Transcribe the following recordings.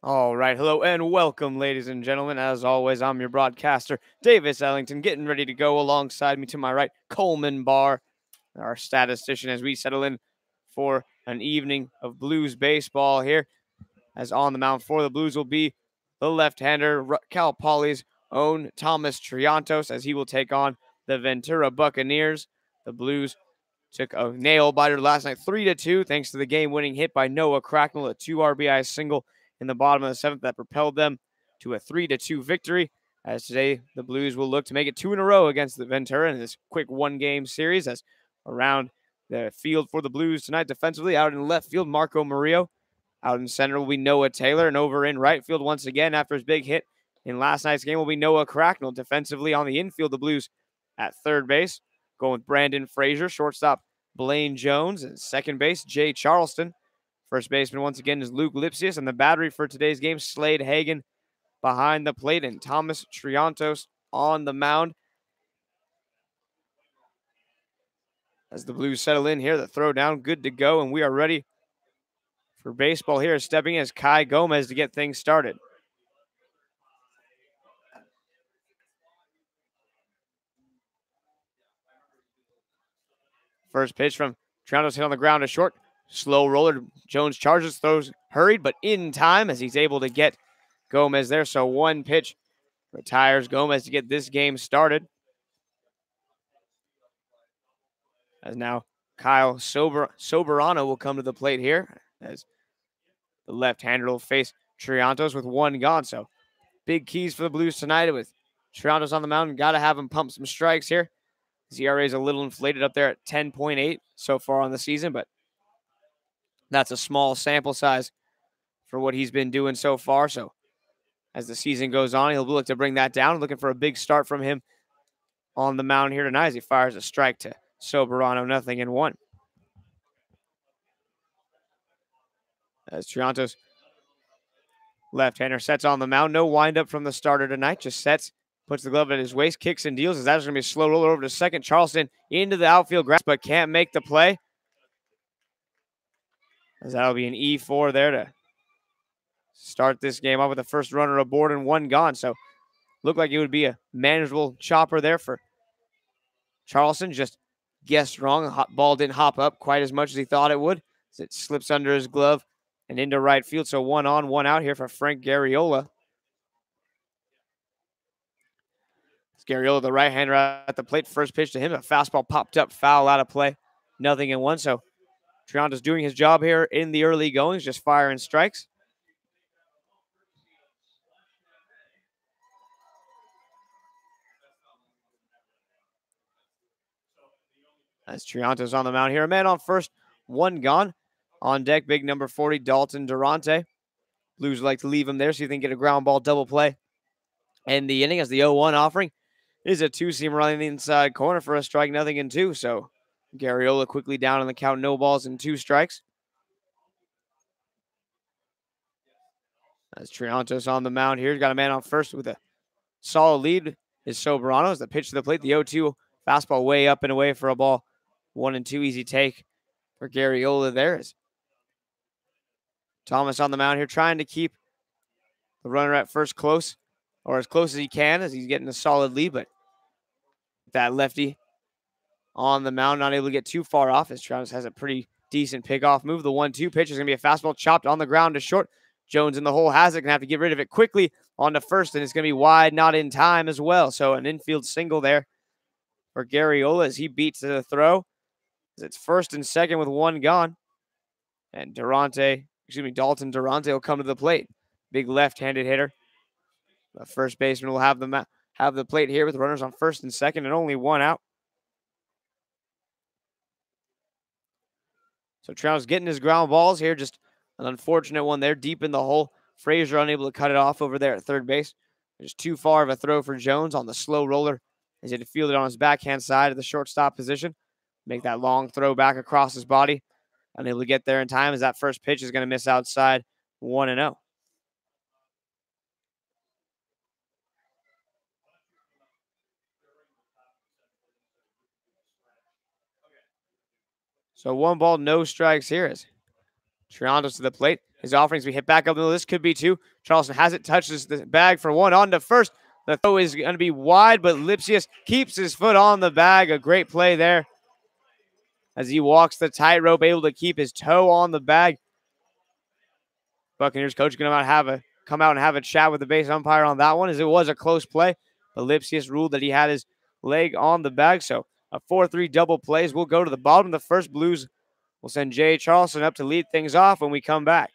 All right, hello and welcome, ladies and gentlemen. As always, I'm your broadcaster, Davis Ellington, getting ready to go alongside me to my right, Coleman Barr, our statistician, as we settle in for an evening of Blues baseball here. As on the mound for the Blues will be the left-hander, Cal Poly's own Thomas Triantos, as he will take on the Ventura Buccaneers. The Blues took a nail biter last night, 3-2, thanks to the game-winning hit by Noah Cracknell, a 2 RBI single in the bottom of the seventh that propelled them to a 3-2 victory. As today, the Blues will look to make it 2 in a row against the Ventura in this quick one-game series. As around the field for the Blues tonight, defensively, out in left field, Marco Murillo. Out in center will be Noah Taylor, and over in right field once again after his big hit in last night's game will be Noah Cracknell. Defensively on the infield, the Blues at third base, going with Brandon Frazier, shortstop Blaine Jones, and second base Jay Charleston. First baseman once again is Luke Lipsius, and the battery for today's game, Slade Hagen behind the plate and Thomas Triantos on the mound. As the Blues settle in here, the throw down, good to go, and we are ready for baseball here. Stepping in is Kai Gomez to get things started. First pitch from Triantos hit on the ground to short. Slow roller. Jones charges, throws hurried, but in time as he's able to get Gomez there. So one pitch retires Gomez to get this game started. As now Kyle Soberano will come to the plate here as the left-hander will face Triantos with one gone. So big keys for the Blues tonight with Triantos on the mound. Got to have him pump some strikes here. His ERA is a little inflated up there at 10.8 so far on the season, but that's a small sample size for what he's been doing so far. So as the season goes on, he'll look to bring that down. Looking for a big start from him on the mound here tonight as he fires a strike to Soberano, 0-1. As Triantos, left-hander, sets on the mound. No windup from the starter tonight. Just sets, puts the glove at his waist, kicks and deals. As that's going to be a slow roller over to second. Charleston into the outfield grass, but can't make the play. As that'll be an E4 there to start this game off with the first runner aboard and one gone. So looked like it would be a manageable chopper there for Charleston. Just guessed wrong. Ball didn't hop up quite as much as he thought it would. As it slips under his glove and into right field. So 1 on, 1 out here for Frank Garriola. Garriola, the right-hander at the plate. First pitch to him. A fastball popped up, foul out of play. 0-1. So Triantos doing his job here in the early goings, just firing strikes. As Triantos on the mound here. A man on first, one gone. On deck, big number 40, Dalton Durante. Blues like to leave him there so you can get a ground ball double play. And the inning as the 0-1 offering is a two-seam running the inside corner for a strike, 0-2. So Garriola quickly down on the count, no balls and 2 strikes. As Triantos on the mound here, got a man on first with a solid lead is Soberano. As the pitch to the plate, the 0-2 fastball way up and away for a ball. 1-2 easy take for Garriola there. As Thomas on the mound here trying to keep the runner at first close, or as close as he can as he's getting a solid lead, but that lefty on the mound not able to get too far off as Travis has a pretty decent pickoff move. The 1-2 pitch is going to be a fastball chopped on the ground to short. Jones in the hole has it, going to have to get rid of it quickly on to first, and it's going to be wide, not in time as well. So an infield single there for Garriola as he beats the throw. It's first and second with one gone. And Dalton Durante will come to the plate. Big left-handed hitter. The first baseman will have the plate here with runners on first and second and only one out. So Trout's getting his ground balls here. Just an unfortunate one there deep in the hole. Frazier unable to cut it off over there at third base. Just too far of a throw for Jones on the slow roller as he had to field it on his backhand side of the shortstop position. Make that long throw back across his body. Unable to get there in time as that first pitch is going to miss outside 1-0. So 1 ball, no strikes here as Triantos to the plate. His offerings, we hit back up the middle. This could be two. Charleston has it, touches the bag for one on to first. The throw is going to be wide, but Lipsius keeps his foot on the bag. A great play there as he walks the tightrope, able to keep his toe on the bag. Buccaneers coach going to come out and have a chat with the base umpire on that one, as it was a close play. But Lipsius ruled that he had his leg on the bag. So a 4-3 double plays. We'll go to the bottom of the first. Blues will send Jay Charleston up to lead things off when we come back.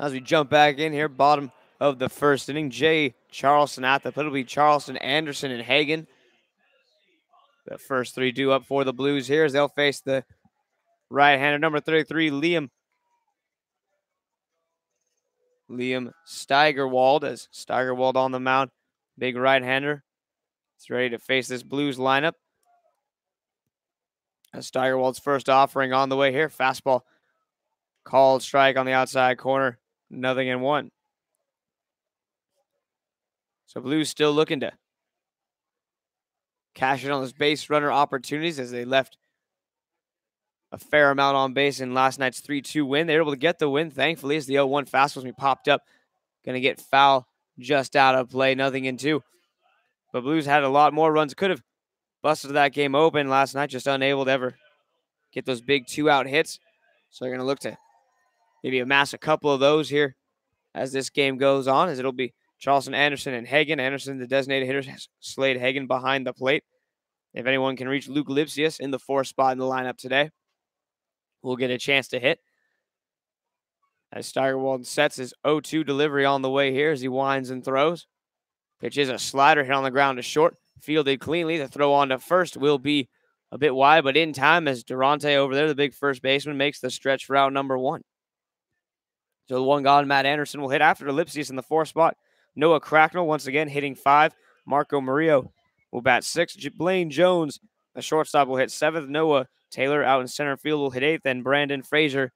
As we jump back in here, bottom of the first inning, Jay Charleston at the plate. It'll be Charleston, Anderson, and Hagan. The first three due up for the Blues here as they'll face the right-hander, number 33, Liam Steigerwald, as Steigerwald on the mound. Big right-hander. It's ready to face this Blues lineup. As Steigerwald's first offering on the way here. Fastball called, strike on the outside corner. 0-1. So Blues still looking to cash in on those base runner opportunities as they left a fair amount on base in last night's 3-2 win. They were able to get the win, thankfully, as the 0-1 fastball we popped up. Going to get foul just out of play, 0-2. But Blues had a lot more runs. Could have busted that game open last night, just unable to ever get those big 2-out hits. So they're going to look to maybe amass a couple of those here as this game goes on, as it'll be Charleston, Anderson, and Hagan. Anderson, the designated hitter, has Slade Hagan behind the plate. If anyone can reach Luke Lipsius in the 4th spot in the lineup today, we'll get a chance to hit. As Steigerwald sets his 0-2 delivery on the way here as he winds and throws. Pitch is a slider hit on the ground to short. Fielded cleanly. The throw on to first will be a bit wide, but in time as Durante over there, the big first baseman, makes the stretch for out number 1. So the one gone, Matt Anderson will hit after Lipsius in the 4th spot. Noah Cracknell once again hitting 5. Marco Murillo will bat 6. Blaine Jones, the shortstop, will hit 7th. Noah Taylor out in center field will hit 8th. And Brandon Frazier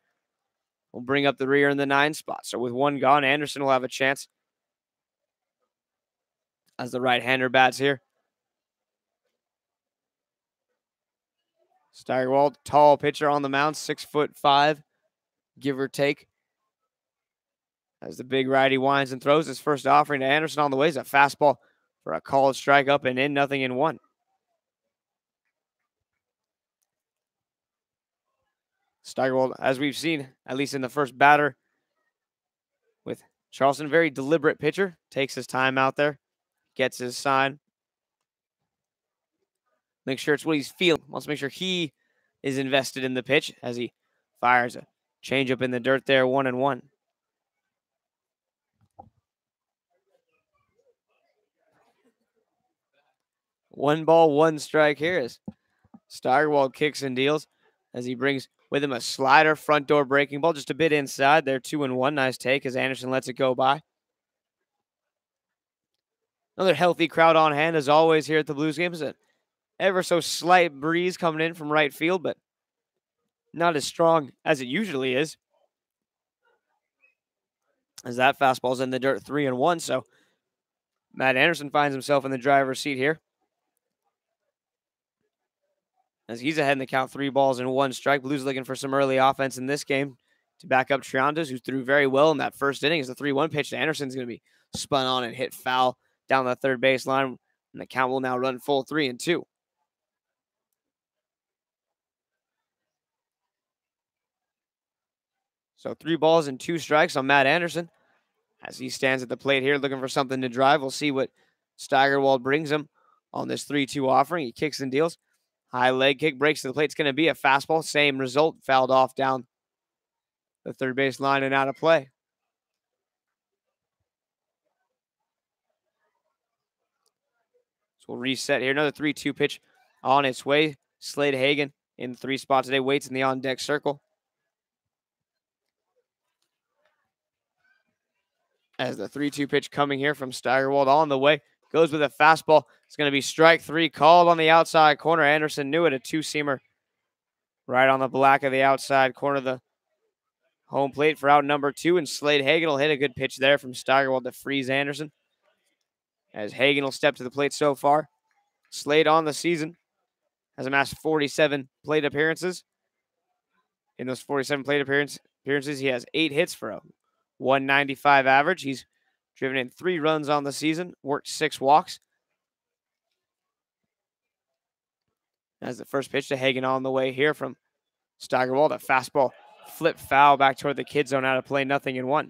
will bring up the rear in the 9 spot. So with one gone, Anderson will have a chance as the right-hander bats here. Steigerwald, tall pitcher on the mound, 6'5", give or take. As the big righty winds and throws his first offering to Anderson on the way is a fastball for a called strike up and in, 0-1. Steigerwald, as we've seen, at least in the first batter with Charleston, very deliberate pitcher, takes his time out there, gets his sign, make sure it's what he's feeling, wants to make sure he is invested in the pitch as he fires a changeup in the dirt there, 1-1. One ball, one strike here as Steigerwald kicks and deals as he brings with him a slider, front door breaking ball, just a bit inside. They're 2-1. Nice take as Anderson lets it go by. Another healthy crowd on hand, as always, here at the Blues games. An ever so slight breeze coming in from right field, but not as strong as it usually is. As that fastball's in the dirt, 3-1. So Matt Anderson finds himself in the driver's seat here, as he's ahead in the count, 3 balls and 1 strike. Blues looking for some early offense in this game to back up Triantos, who threw very well in that first inning. As the 3-1 pitch to Anderson's going to be spun on and hit foul down the third base line, and the count will now run full 3-2. So 3 balls and 2 strikes on Matt Anderson as he stands at the plate here looking for something to drive. We'll see what Steigerwald brings him on this 3-2 offering. He kicks and deals. High leg kick, breaks to the plate. It's going to be a fastball. Same result. Fouled off down the third base line and out of play. So we'll reset here. Another 3-2 pitch on its way. Slade Hagen in the 3 spot today. Waits in the on-deck circle. As the 3-2 pitch coming here from Steigerwald on the way. Goes with a fastball. It's going to be strike 3 called on the outside corner. Anderson knew it. A 2-seamer right on the black of the outside corner of the home plate for out number 2. And Slade Hagen will hit a good pitch there from Steigerwald to freeze Anderson. As Hagen will step to the plate so far. Slade on the season has amassed 47 plate appearances. In those 47 plate appearances, he has 8 hits for a 195 average. He's driven in 3 runs on the season, worked 6 walks. As the first pitch to Hagen on the way here from Steigerwald, a fastball flip foul back toward the kid zone, out of play, 0-1.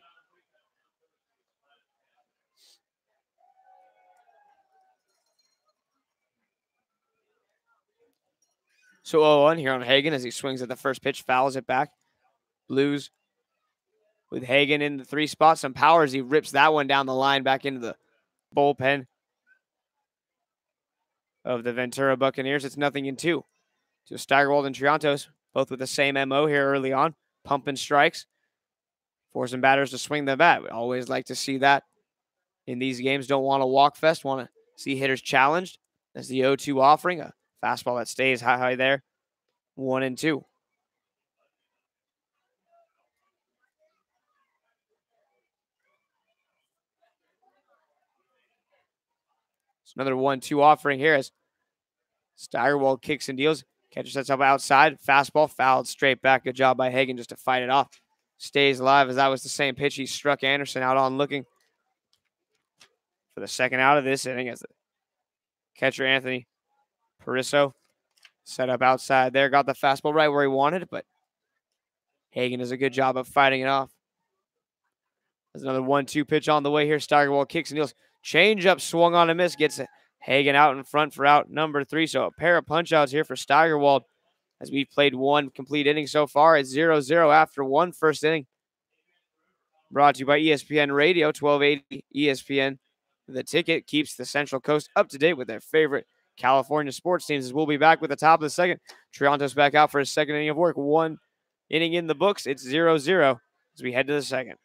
So 0-1 here on Hagen as he swings at the first pitch, fouls it back. Blues with Hagen in the 3 spot. Some power as he rips that one down the line back into the bullpen of the Ventura Buccaneers. It's 0-2. So Steigerwald and Triantos, both with the same MO here early on, pumping strikes, forcing batters to swing the bat. We always like to see that in these games. Don't want to walk fest, want to see hitters challenged. As the 0-2 offering, a fastball that stays high there, 1-2. It's another 1-2 offering here as Steigerwald kicks and deals. Catcher sets up outside. Fastball fouled straight back. Good job by Hagen just to fight it off. Stays alive as that was the same pitch he struck Anderson out on, looking for the second out of this inning as the catcher Anthony Parisso set up outside there. Got the fastball right where he wanted it, but Hagen does a good job of fighting it off. There's another 1-2 pitch on the way here. Steigerwald kicks and deals. Change up, swung on a miss. Gets Hagen out in front for out number 3. So a pair of punch-outs here for Steigerwald as we've played 1 complete inning so far. It's 0-0 after 1 first inning. Brought to you by ESPN Radio, 1280 ESPN. The Ticket keeps the Central Coast up to date with their favorite California sports teams. As we'll be back with the top of the second. Triantos back out for his second inning of work. 1 inning in the books. It's 0-0 as we head to the second.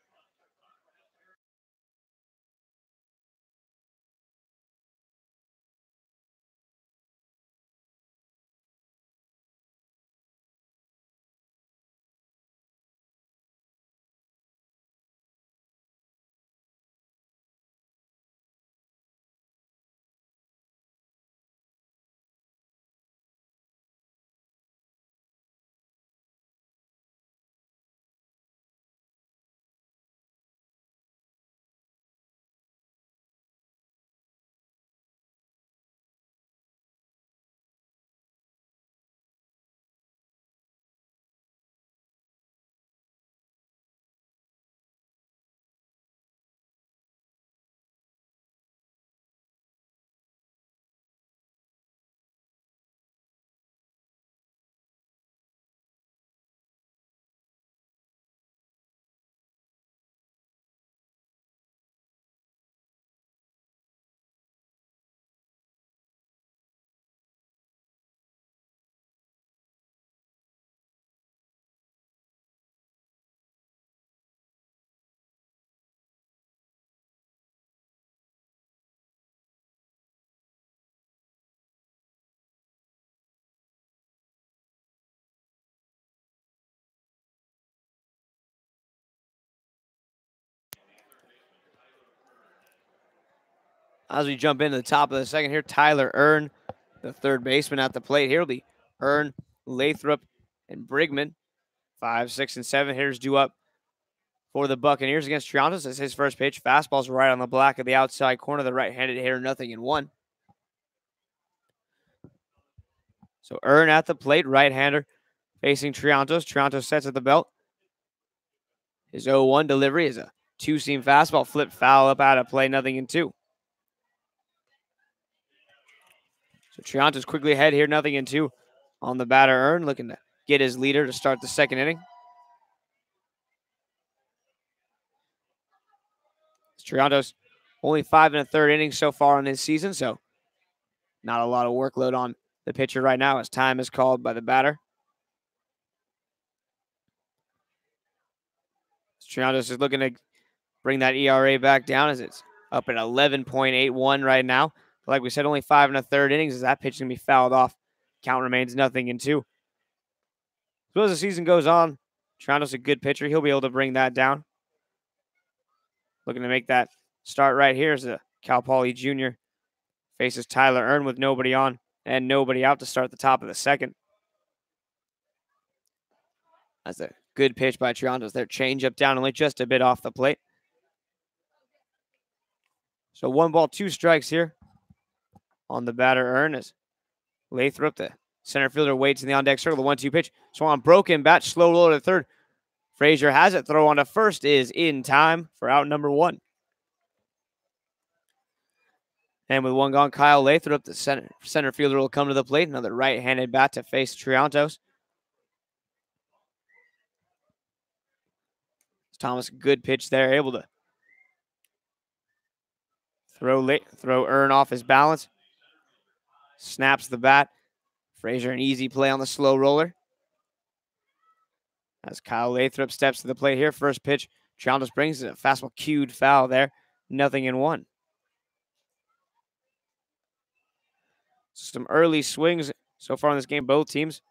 As we jump into the top of the second here, Tyler Earn, the third baseman at the plate. Here will be Earn, Lathrop, and Brigman. 5, 6, and 7 hitters due up for the Buccaneers against Triantos. As his first pitch. Fastball's right on the black of the outside corner. The right-handed hitter, 0-1. So Earn at the plate, right-hander facing Triantos. Triantos sets at the belt. His 0-1 delivery is a two-seam fastball, flip foul up out of play, 0-2. So Triantos quickly ahead here, 0-2 on the batter Earn, looking to get his leader to start the second inning. Triantos only 5 1/3 innings so far in this season, so not a lot of workload on the pitcher right now as time is called by the batter. Triantos is looking to bring that ERA back down as it's up at 11.81 right now. But like we said, only 5 1/3 innings as that pitch is going to be fouled off. Count remains 0-2. So as the season goes on, Triantos a good pitcher. He'll be able to bring that down. Looking to make that start right here is a Cal Poly Jr. Faces Tyler Earn with nobody on and nobody out to start the top of the second. That's a good pitch by Triantos. Their changeup down only just a bit off the plate. So 1 ball, 2 strikes here on the batter Earn as Lathrop, the center fielder, waits in the on-deck circle. The 1-2 pitch. Swung broken bat, slow roller to third. Frazier has it. Throw on to first is in time for out number 1. And with 1 gone, Kyle Lathrop, the center fielder, will come to the plate. Another right-handed bat to face Triantos. Thomas, good pitch there, able to throw Earn off his balance. Snaps the bat. Frazier, an easy play on the slow roller. As Kyle Lathrop steps to the plate here. First pitch, Triantos brings it. A fastball cued foul there. 0-1. Some early swings so far in this game, both teams.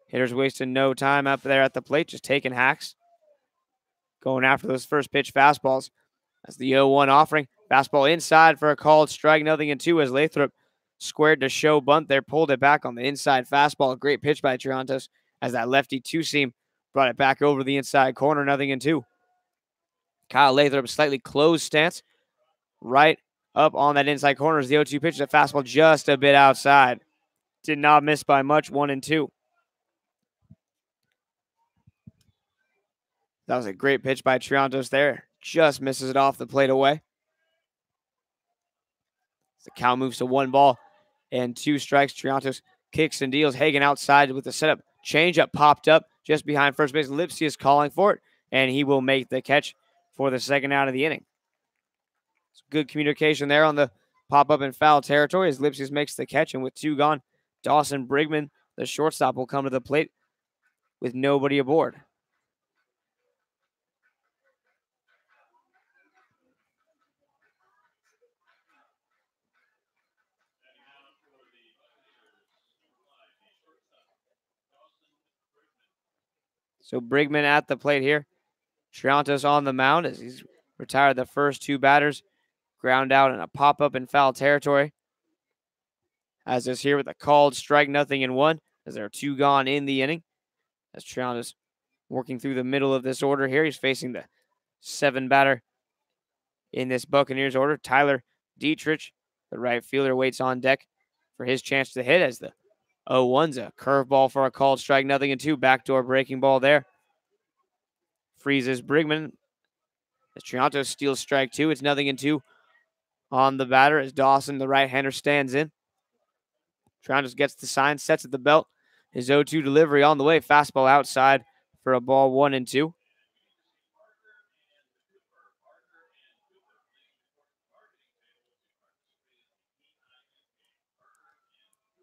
Hitters wasting no time up there at the plate, just taking hacks. Going after those first pitch fastballs. That's the 0-1 offering. Fastball inside for a called strike, 0-2 as Lathrop squared to show bunt there, pulled it back on the inside fastball. A great pitch by Triantos as that lefty two-seam brought it back over the inside corner, 0-2. Kyle Lathrop, slightly closed stance. Right up on that inside corner is the 0-2 pitch. The fastball just a bit outside. Did not miss by much, 1-2. That was a great pitch by Triantos there. Just misses it off the plate away. The count moves to 1 ball and 2 strikes. Triantos kicks and deals. Hagen outside with the setup. Changeup popped up just behind first base. Lipsius calling for it, and he will make the catch for the second out of the inning. Good communication there on the pop-up in foul territory as Lipsius makes the catch, and with 2 gone, Dawson Brigman, the shortstop, will come to the plate with nobody aboard. So Brigman at the plate here. Triantos on the mound as he's retired the first 2 batters. Ground out in a pop-up in foul territory. As is here with a called strike, 0-1, as there are 2 gone in the inning. As Triantos working through the middle of this order here. He's facing the 7 batter in this Buccaneers order. Tyler Dietrich, the right fielder, waits on deck for his chance to hit as the 0-1's a curveball for a called strike, 0-2. Backdoor breaking ball there. Freezes Brigman as Triantos steals strike 2. It's 0-2 on the batter as Dawson, the right-hander, stands in. Triantos gets the sign, sets at the belt. His 0-2 delivery on the way. Fastball outside for a ball, 1-2.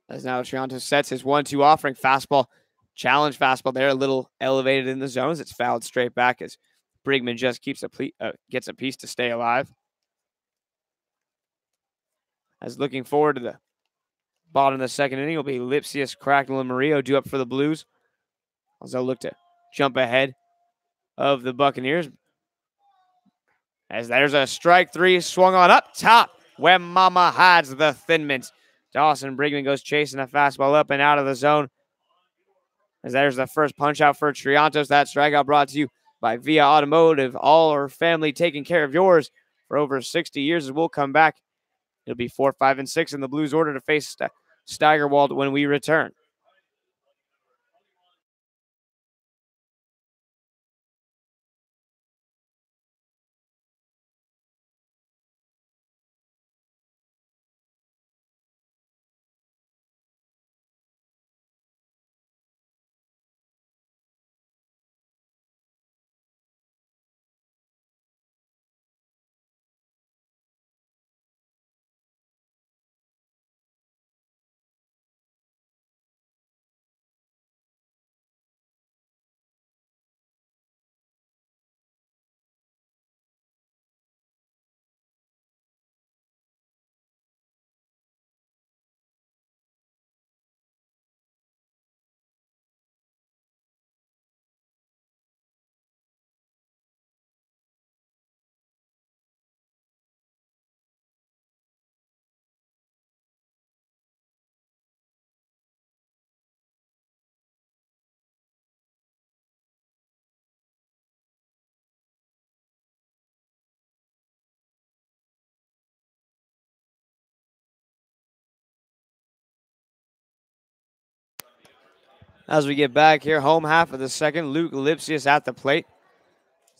As now Triantos sets his 1-2 offering. Fastball, challenge fastball there, a little elevated in the zones. It's fouled straight back as Brigman just keeps gets a piece to stay alive. As looking forward to the bottom of the second inning will be Lipsius, Cracknell, and Murillo due up for the Blues. As they'll look to jump ahead of the Buccaneers. As there's a strike 3 swung on up top. Where mama hides the Thin Mints. Dawson Brigman goes chasing a fastball up and out of the zone. As there's the first punch out for Triantos. That strikeout brought to you by Via Automotive. All our family taking care of yours for over 60 years. As we'll come back, it'll be 4, 5, and 6 in the Blues order to face Steigerwald when we return. As we get back here, home half of the second, Luke Lipsius at the plate.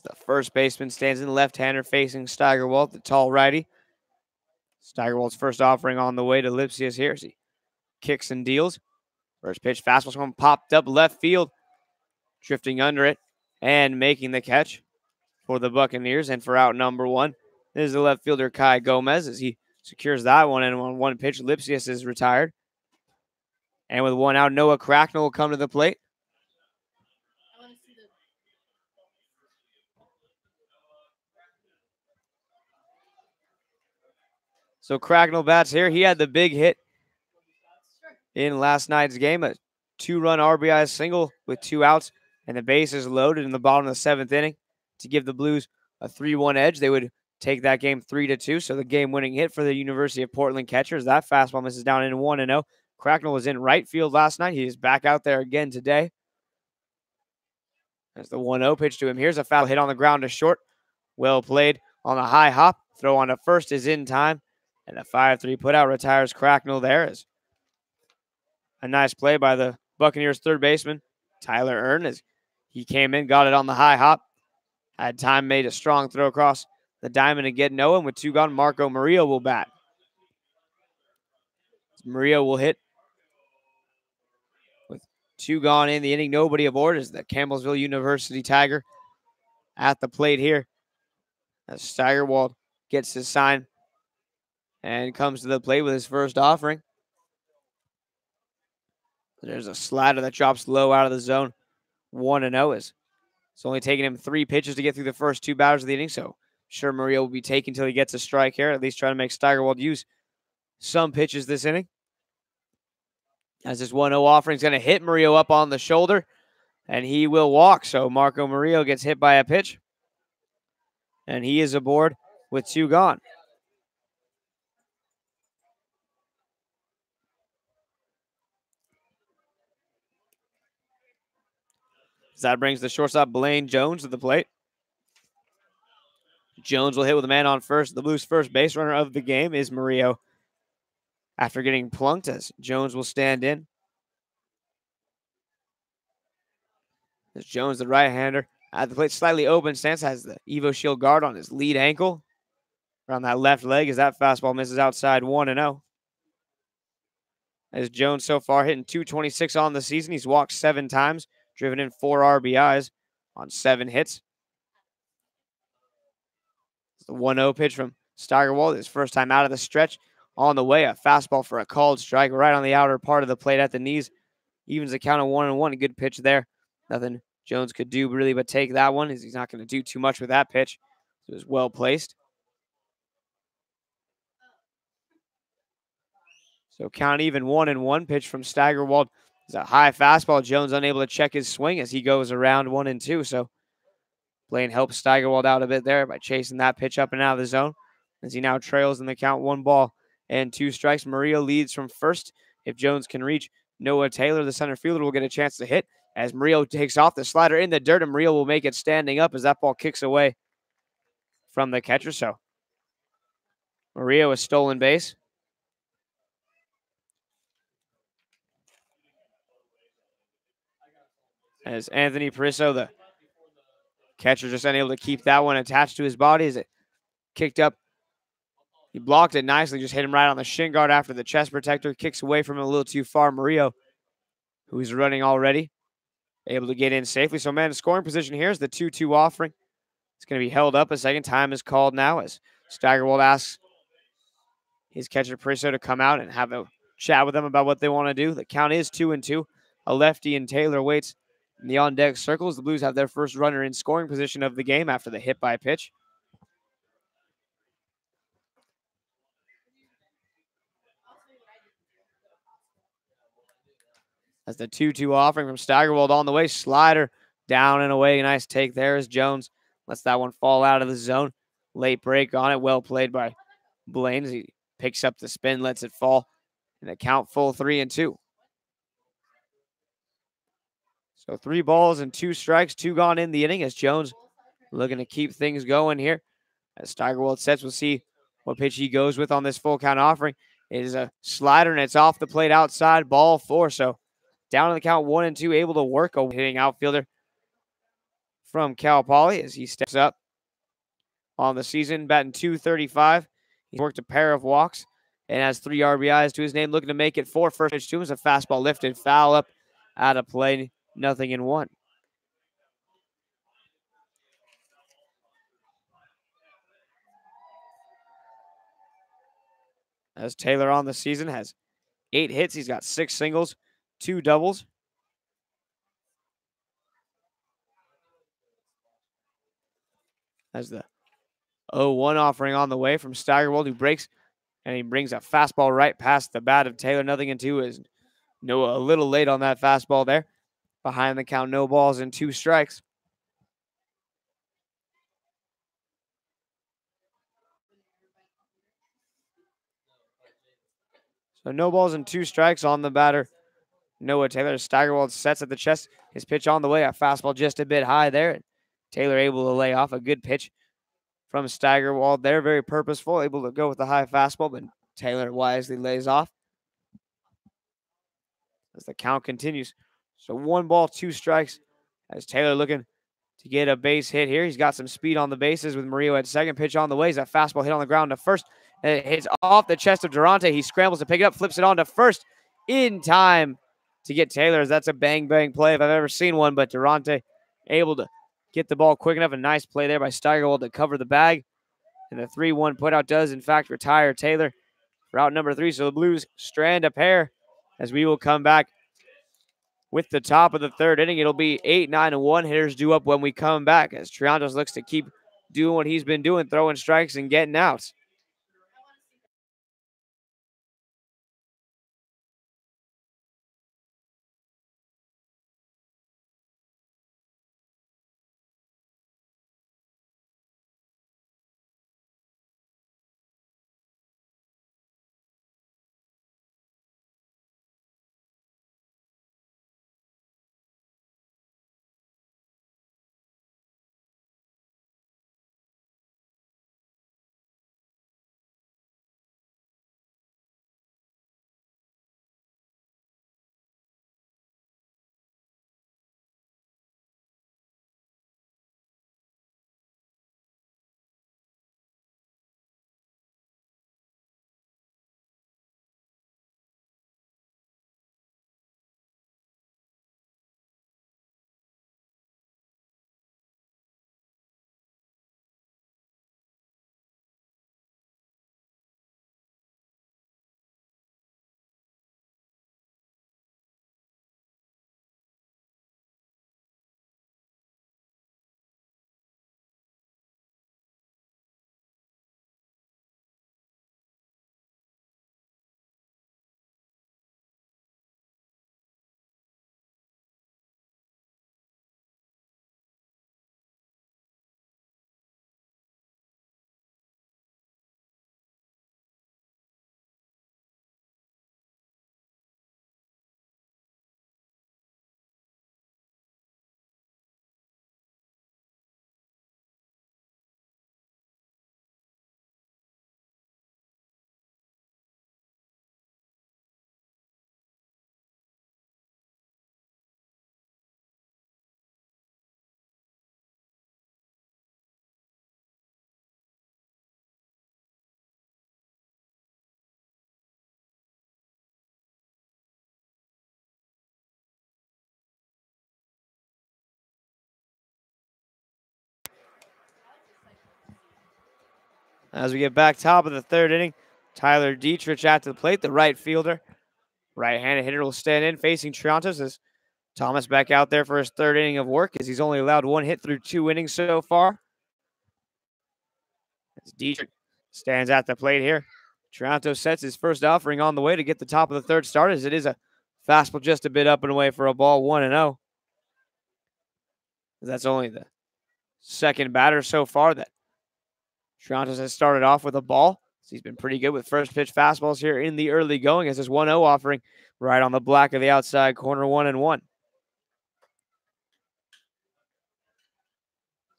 The first baseman stands in, left-hander facing Steigerwald, the tall righty. Steigerwald's first offering on the way to Lipsius here as he kicks and deals. First pitch, fastball popped up left field, drifting under it and making the catch for the Buccaneers. And for out number one, this is the left fielder Kai Gomez as he secures that one. And on one pitch, Lipsius is retired. And with one out, Noah Cracknell will come to the plate. So Cracknell bats here. He had the big hit in last night's game, a 2-run RBI single with 2 outs, and the bases loaded in the bottom of the 7th inning to give the Blues a 3-1 edge. They would take that game 3-2. So the game-winning hit for the University of Portland catchers. That fastball misses down in 1-0. Cracknell was in right field last night. He is back out there again today. That's the 1-0 pitch to him. Here's a foul hit on the ground to short. Well played on a high hop. Throw on to first is in time. And a 5-3 putout retires Cracknell there. As a nice play by the Buccaneers third baseman, Tyler Earn, as he came in, got it on the high hop. Had time, made a strong throw across the diamond to get Noah. And with 2 gone, Marco Murillo will bat. Murillo will hit with 2 gone in the inning. Nobody aboard as the Campbellsville University Tiger at the plate here. As Steigerwald gets his sign and comes to the plate with his first offering. There's a slider that drops low out of the zone. 1-0 is. It's only taking him 3 pitches to get through the first 2 batters of the inning, so sure Murillo will be taking until he gets a strike here, at least try to make Steigerwald use some pitches this inning. As this 1-0 offering is going to hit Murillo up on the shoulder, and he will walk. So Marco Murillo gets hit by a pitch, and he is aboard with 2 gone. That brings the shortstop Blaine Jones to the plate. Jones will hit with a man on first. The Blues' first base runner of the game is Murillo. After getting plunked, as Jones will stand in. As Jones, the right-hander, at the plate, slightly open stance, has the Evo Shield guard on his lead ankle. Around that left leg as that fastball misses outside 1-0. As Jones so far hitting .226 on the season. He's walked 7 times, driven in 4 RBIs on 7 hits. The 1-0 pitch from Steigerwald, his first time out of the stretch. On the way, a fastball for a called strike right on the outer part of the plate at the knees. Evens the count of 1-1. A good pitch there. Nothing Jones could do really but take that one, as he's not going to do too much with that pitch. It was well placed. So count even 1-1. Pitch from Steigerwald is a high fastball. Jones unable to check his swing as he goes around 1-2. So Blaine helps Steigerwald out a bit there by chasing that pitch up and out of the zone. as he now trails in the count 1-2 Murillo leads from first. If Jones can reach Noah Taylor, the center fielder, will get a chance to hit as Murillo takes off the slider in the dirt, and Murillo will make it standing up as that ball kicks away from the catcher. So Murillo a stolen base. As Anthony Parisso, the catcher, just unable to keep that one attached to his body as it kicked up. He blocked it nicely, just hit him right on the shin guard after the chest protector. Kicks away from him a little too far. Murillo, who is running already, able to get in safely. So, man, scoring position here is the 2-2 offering. It's going to be held up. A second time is called now as Steigerwald asks his catcher Parisso to come out and have a chat with them about what they want to do. The count is 2-2. A lefty and Taylor waits in the on-deck circles. The Blues have their first runner in scoring position of the game after the hit by pitch. As the 2-2 offering from Steigerwald on the way. Slider down and away. Nice take there as Jones lets that one fall out of the zone. Late break on it. Well played by Blaine as he picks up the spin, lets it fall. And the count full 3-2. So 3 balls and 2 strikes, 2 gone in the inning as Jones looking to keep things going here. As Steigerwald sets, we'll see what pitch he goes with on this full count offering. It is a slider and it's off the plate outside, ball 4. So down in the count 1-2, able to work a hitting outfielder from Cal Poly as he steps up on the season, batting .235. He's worked a pair of walks and has 3 RBIs to his name, looking to make it 4. First pitch to him is a fastball lifted, foul up, out of play, 0-1. As Taylor on the season has 8 hits. He's got 6 singles, 2 doubles. As the 0-1 offering on the way from Steigerwald, who breaks, and he brings a fastball right past the bat of Taylor. 0-2 is Noah a little late on that fastball there. Behind the count, no balls and 2 strikes. So no balls and 2 strikes on the batter. Noah Taylor. Steigerwald sets at the chest. His pitch on the way. A fastball just a bit high there. Taylor able to lay off a good pitch from Steigerwald there. Very purposeful. Able to go with the high fastball, but Taylor wisely lays off as the count continues. So 1 ball, 2 strikes as Taylor looking to get a base hit here. He's got some speed on the bases with Murillo at second. Pitch on the way. Is that fastball hit on the ground to first. And it hits off the chest of Durante. He scrambles to pick it up, flips it on to first in time to get Taylor. That's a bang-bang play if I've ever seen one, but Durante able to get the ball quick enough. A nice play there by Steigerwald to cover the bag. And the 3-1 putout does, in fact, retire Taylor for out number 3. So the Blues strand a pair as we will come back with the top of the 3rd inning. It'll be 8-9-1. Hitters due up when we come back as Triantos looks to keep doing what he's been doing, throwing strikes and getting outs. As we get back top of the third inning, Tyler Dietrich at the plate, the right fielder. Right-handed hitter will stand in facing Triantos as Thomas back out there for his third inning of work as he's only allowed one hit through 2 innings so far. As Dietrich stands at the plate here. Triantos sets his first offering on the way to get the top of the third start as it is a fastball just a bit up and away for a ball, 1-0. That's only the second batter so far that Triantos has started off with a ball. He's been pretty good with first pitch fastballs here in the early going as his 1-0 offering right on the black of the outside corner, 1-1.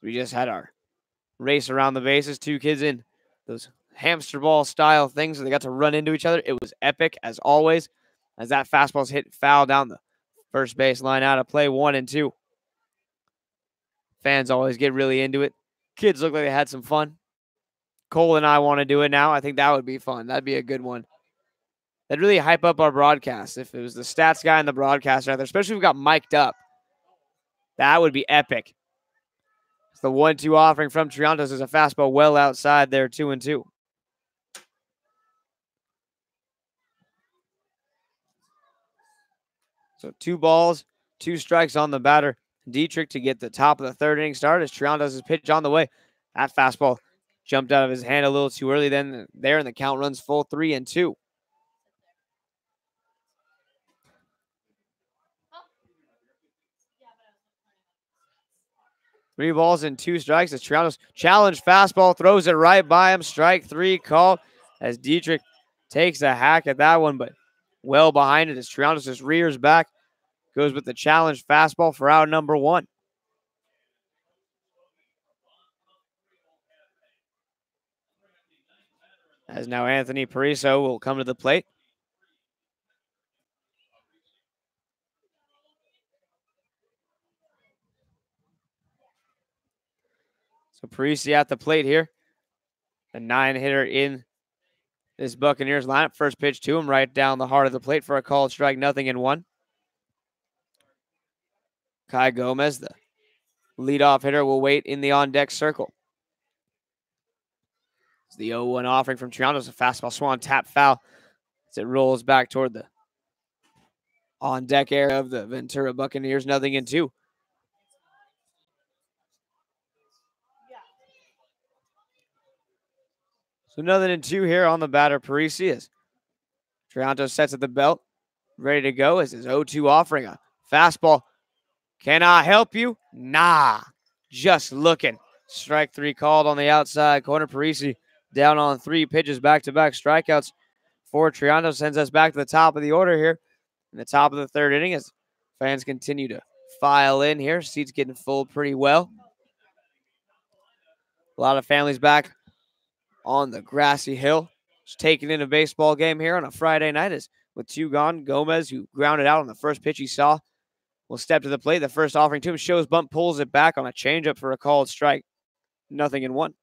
We just had our race around the bases, 2 kids in those hamster ball style things. So they got to run into each other. It was epic as always as that fastball's hit foul down the first base line out of play, 1-2. Fans always get really into it. Kids look like they had some fun. Cole and I want to do it now. I think that would be fun. That'd be a good one. That'd really hype up our broadcast if it was the stats guy and the broadcaster out there, especially if we got mic'd up. That would be epic. It's the 1-2 offering from Triantos is a fastball well outside there, 2-2. So 2 balls, 2 strikes on the batter. Dietrich to get the top of the third inning start as Triantos' pitch on the way. That fastball jumped out of his hand a little too early then there, and the count runs full, 3-2. Three balls and 2 strikes as Triantos challenge fastball, throws it right by him. Strike 3 called as Dietrich takes a hack at that one, but well behind it as Triantos just rears back, goes with the challenge fastball for out number 1. As now Anthony Pariso will come to the plate. So Parisi at the plate here. A 9-hitter in this Buccaneers lineup. First pitch to him right down the heart of the plate for a called strike, 0-1. Kai Gomez, the leadoff hitter, will wait in the on-deck circle. It's the 0-1 offering from Triantos, a fastball swan tap foul as it rolls back toward the on-deck area of the Ventura Buccaneers, 0-2. So 0-2 here on the batter, Parisi, as Triantos sets at the belt, ready to go as his 0-2 offering. A fastball. Can I help you? Nah, just looking. Strike 3 called on the outside corner. Parisi down on 3 pitches, back-to-back strikeouts for Triantos. Sends us back to the top of the order here in the top of the third inning as fans continue to file in here. Seats getting full pretty well. A lot of families back on the grassy hill, just taking in a baseball game here on a Friday night. As with 2 gone, Gomez, who grounded out on the first pitch he saw, will step to the plate. The first offering to him shows bunt, pulls it back on a changeup for a called strike. 0-1.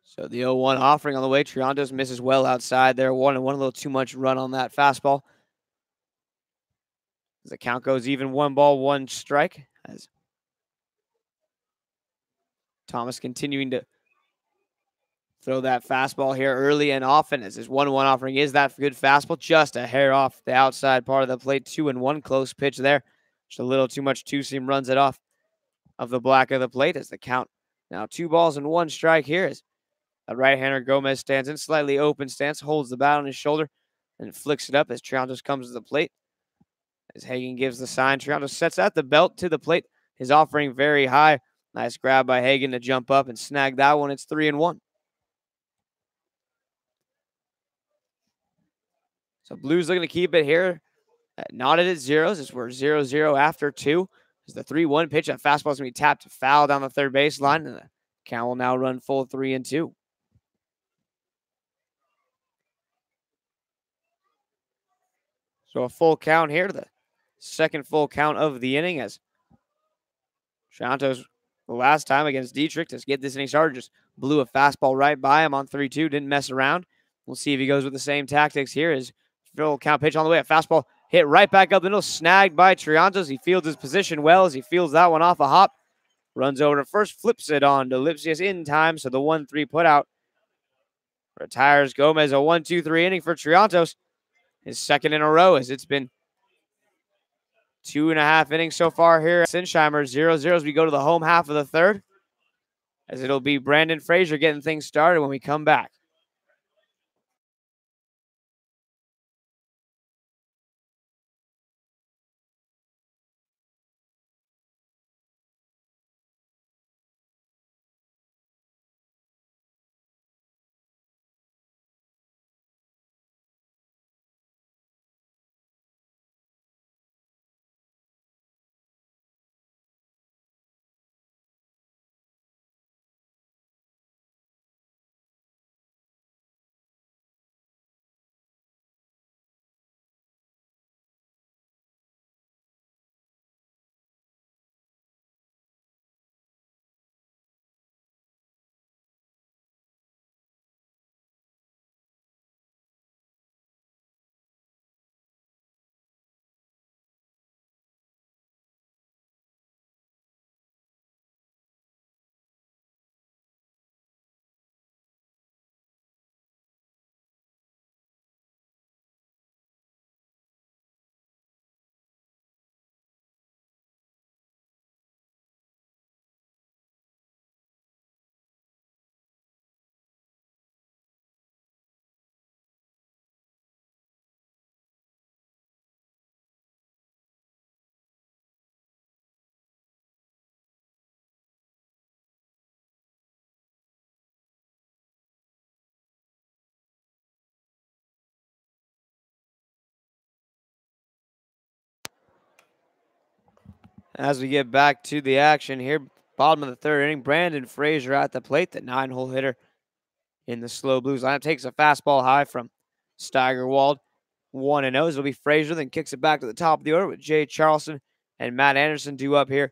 So the 0-1 offering on the way. Triantos misses well outside there. 1-1, a little too much run on that fastball. As the count goes even, 1 ball, 1 strike. As Thomas continuing to throw that fastball here early and often as his 1-1 offering is that good fastball. Just a hair off the outside part of the plate. 2-1, close pitch there. Just a little too much two-seam, runs it off of the black of the plate as the count now 2 balls and 1 strike here as a right-hander Gomez stands in slightly open stance, holds the bat on his shoulder and flicks it up as Triantos comes to the plate. As Hagen gives the sign, Triantos sets at the belt to the plate. His offering very high. Nice grab by Hagen to jump up and snag that one. It's 3-1. So Blues looking to keep it here. Not at its zeros as we're 0-0 after 2. As the 3-1 pitch, that fastball is going to be tapped foul down the third baseline. And the count will now run full, 3-2. So a full count here, the second full count of the inning as Triantos, the last time against Dietrich to get this inning started, just blew a fastball right by him on 3-2, didn't mess around. We'll see if he goes with the same tactics here as full count pitch on the way. A fastball Hit right back up the middle, snagged by Triantos. He fields his position well as he fields that one off a hop. Runs over to first, flips it on to Lipsius in time, so the 1-3 put out. Retires Gomez, a 1-2-3 inning for Triantos. His second in a row, as it's been 2.5 innings so far here. Sinsheimer 0-0 as we go to the home half of the third, as it'll be Brandon Frazier getting things started when we come back. As we get back to the action here, bottom of the third inning, Brandon Frazier at the plate, the 9-hole hitter in the slow blues lineup. Takes a fastball high from Steigerwald. 1-0. It'll be Frazier, then kicks it back to the top of the order with Jay Charleston and Matt Anderson due up here in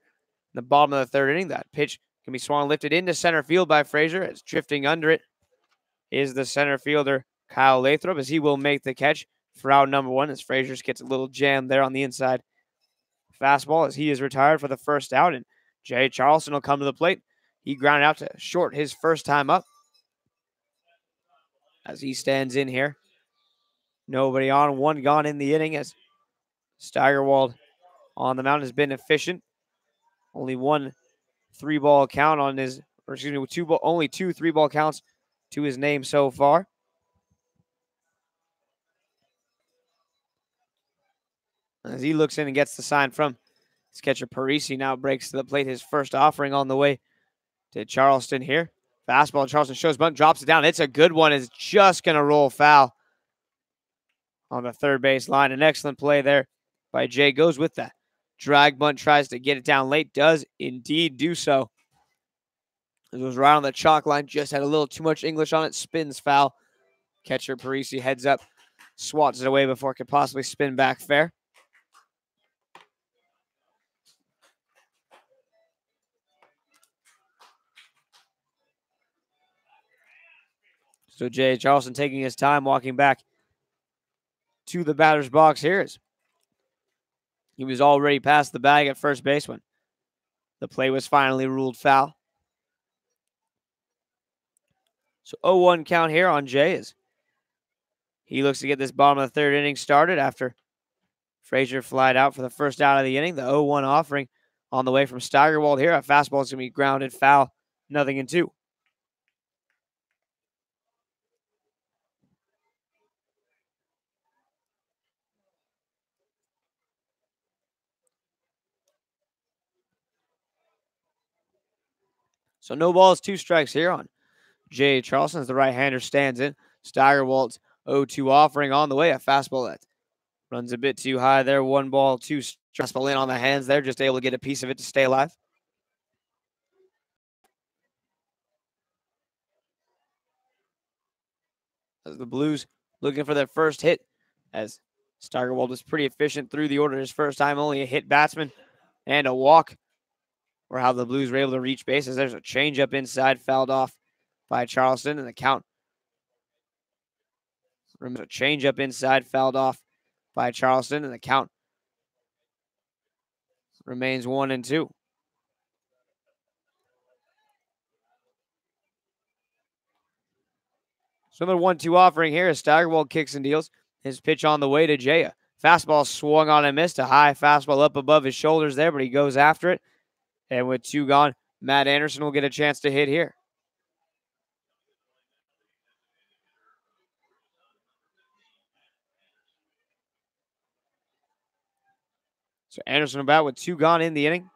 the bottom of the third inning. That pitch can be swung lifted into center field by Frazier. It's drifting under it is the center fielder Kyle Lathrop, as he will make the catch for out number one, as Frazier gets a little jam there on the inside fastball as he is retired for the first out, and Jay Charleston will come to the plate. He grounded out to short his first time up as he stands in here. Nobody on, one gone in the inning as Steigerwald on the mound has been efficient. Only one 3-ball count on his, or excuse me, only two 3-ball counts to his name so far. As he looks in and gets the sign from his catcher Parisi, now breaks to the plate. His first offering on the way to Charleston here. Fastball, Charleston shows bunt, drops it down. It's a good one. It's just going to roll foul on the third base line. An excellent play there by Jay. Goes with that drag bunt, tries to get it down late. Does indeed do so. It was right on the chalk line. Just had a little too much English on it. Spins foul. Catcher Parisi heads up, swats it away before it could possibly spin back fair. So Jay Charleston taking his time, walking back to the batter's box here. He was already past the bag at first base when the play was finally ruled foul. So 0-1 count here on Jay as he looks to get this bottom of the third inning started after Frazier flied out for the first out of the inning. The 0-1 offering on the way from Steigerwald here. A fastball is going to be grounded foul, 0-2. So no balls, 2 strikes here on Jay Charleston as the right-hander stands in. Steigerwald's 0-2 offering on the way. A fastball that runs a bit too high there. 1 ball, 2 fastball in on the hands there. Just able to get a piece of it to stay alive. As the Blues looking for their first hit, as Steigerwald was pretty efficient through the order his first time. Only a hit batsman and a walk or how the Blues were able to reach bases. There's a changeup inside, fouled off by Charleston, and the count. Remember, a changeup inside, fouled off by Charleston, and the count remains 1-2. So another 1-2 offering here as Steigerwald kicks and deals. His pitch on the way to Jaya. Fastball swung on and missed. A high fastball up above his shoulders there, but he goes after it. And with 2 gone, Matt Anderson will get a chance to hit here. So Anderson about with 2 gone in the inning.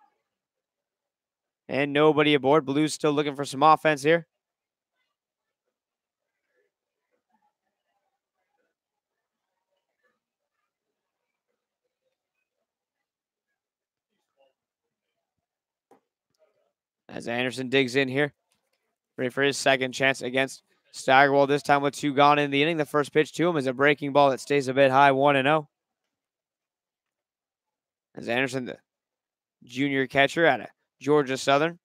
And nobody aboard. Blues still looking for some offense here. As Anderson digs in here, ready for his second chance against Steigerwald, this time with 2 gone in the inning. The first pitch to him is a breaking ball that stays a bit high, 1-0. As Anderson, the junior catcher out of Georgia Southern,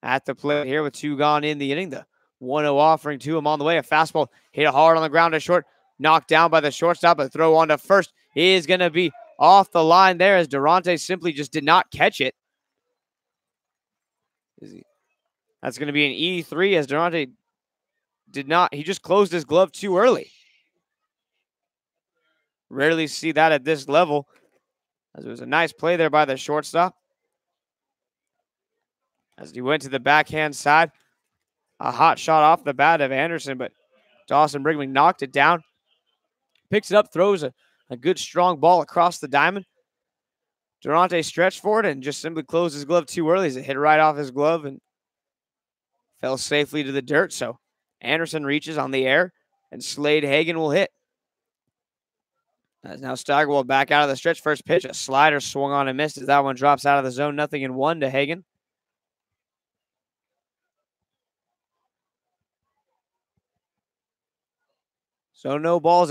at the plate here with 2 gone in the inning. The 1-0 offering to him on the way. A fastball hit hard on the ground to short, knocked down by the shortstop. A throw on to first is going to be off the line there as Durante simply just did not catch it. That's going to be an E3 as Durante did not. He just closed his glove too early. Rarely see that at this level, as it was a nice play there by the shortstop. As he went to the backhand side, a hot shot off the bat of Anderson, but Dawson Brigman knocked it down. Picks it up, throws a good strong ball across the diamond. Durante stretched for it and just simply closed his glove too early as it hit right off his glove and fell safely to the dirt. So Anderson reaches on the air and Slade Hagen will hit. As now Steigerwald back out of the stretch. First pitch, a slider swung on and missed as that one drops out of the zone. 0-1 to Hagen. So no balls in